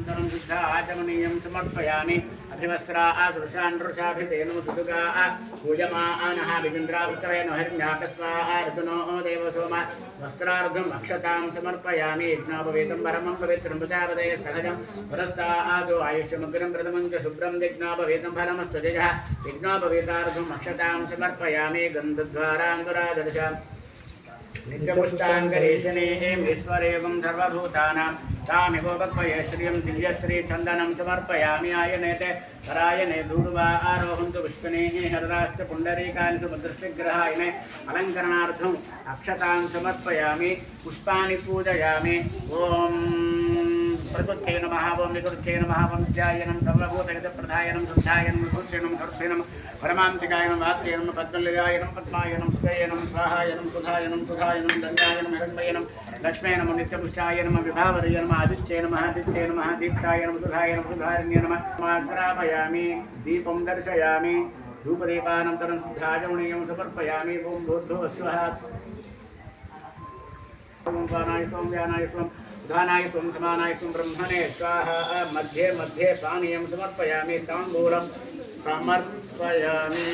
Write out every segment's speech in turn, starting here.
तनं शुद्धा आचमनीयं समर्पयामि अभिवस्त्रा आसुषान्नृषाभितेन सुदुगा पूजमानः विजुन्द्रावृतरेण हिरण्याकस्वाहा ऋतुनो देवसोम वस्त्रार्धम् अक्षतां समर्पयामि यज्ञोपवीतं परमं पवित्रं प्रजापदये सहजं पुरस्तादो आयुष्यमग्रं प्रथमं च शुभ्रं यज्ञोपवीतं फलमस्तु जयः यज्ञोपवीतार्धम् अक्षतां समर्पयामि गन्धद्वाराङ्गुरादर्श नित्यपुष्टाङ्गरेशनेः ईश्वरेवं सर्वभूतानां तामिवोपक्वये श्रियं दिव्यश्रीचन्दनं समर्पयामि आयनेते परायणे दूर्वा आरोहन्तु पुष्पिणेः हरदाश्च पुण्डरीकानि सुभद्रश्चिग्रहायने अलङ्करणार्थम् अक्षतां समर्पयामि पुष्पाणि पूजयामि ॐ प्रकृत्यै नमः ॐ विकृत्यै नमः ॐ ध्यायनं सर्वभूतहितप्रदायनं शुद्धायनं विभूषणं सर्वं परमान्तिकायनं वाक्यनं पद्मलयायनं पद्मायनं सुखयनं स्वाहायनं सुधायनं सुधायनं दण्डायनं हिरण्मयनं लक्ष्मेनम नित्यपुष्टायनम विभावरयनम आदित्यनम आदित्यनम दीप्तायनम सुधायनम सुधारण्य नमः ग्रापयामि दीपं दर्शयामि धूपदीपानन्तरं शुद्धाचमनीयं समर्पयामि ॐ भूर्भुवः स्वः ॐ पानाय त्वं व्यानाय त्वं उदानाय त्वं समानाय त्वं ब्रह्मणे स्वाहा मध्ये मध्ये पानीयं समर्पयामि ताम्बूलं समर्पयामि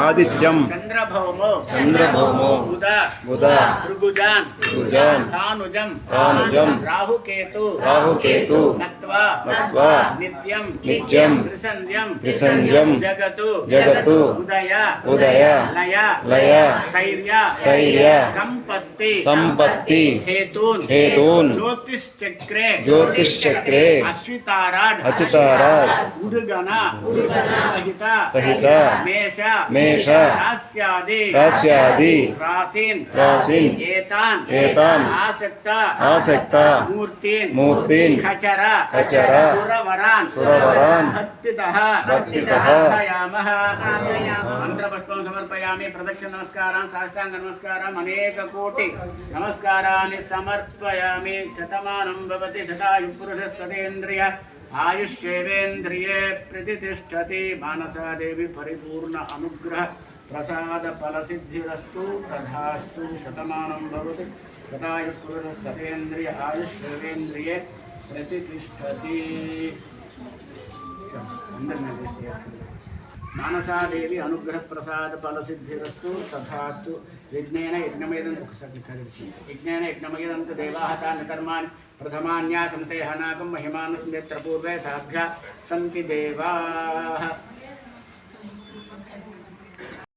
आदित्यम चंद्रभौमो बुध भृगुजान तानुजम राहुकेतु नत्वा नित्यम त्रिसंध्यम जगतु उदय लय स्थैर्य संपत्ति हेतून ज्योतिश्चक्रे अश्विताराड उदगण सहित मेष रास्यादि रासीन एतान आसक्त मूर्तिन खचर सुरवरान भक्तितः आह्वयामः मंत्रपुष्पं समर्पयामि प्रदक्षिण नमस्कारान् साष्टांग नमस्कारान् अनेक कोटि नमस्काराणि समर्पयामि शतमानं भवति शतायुः पुरुषस्तदेन्द्रिय आयुष्येवेन्द्रिये प्रतिष्ठति मानसा देवी परिपूर्ण अनुग्रह प्रसाद फलसिद्धिरस्तु तथास्तु शतमानं भवति शतायुः पुरुषस्तदेन्द्रिय आयुष्येवेन्द्रिये प्रतिष्ठति मानसा देवी अनुग्रह प्रसाद फलसिद्धिरस्तु तथास्तु यज्ञेन यज्ञमयेदं देवाः तानि कर्माणि प्रथमान्यासन्ते हनाकं महिमानस्मित्र पूर्वे साध्या सन्ति देवाः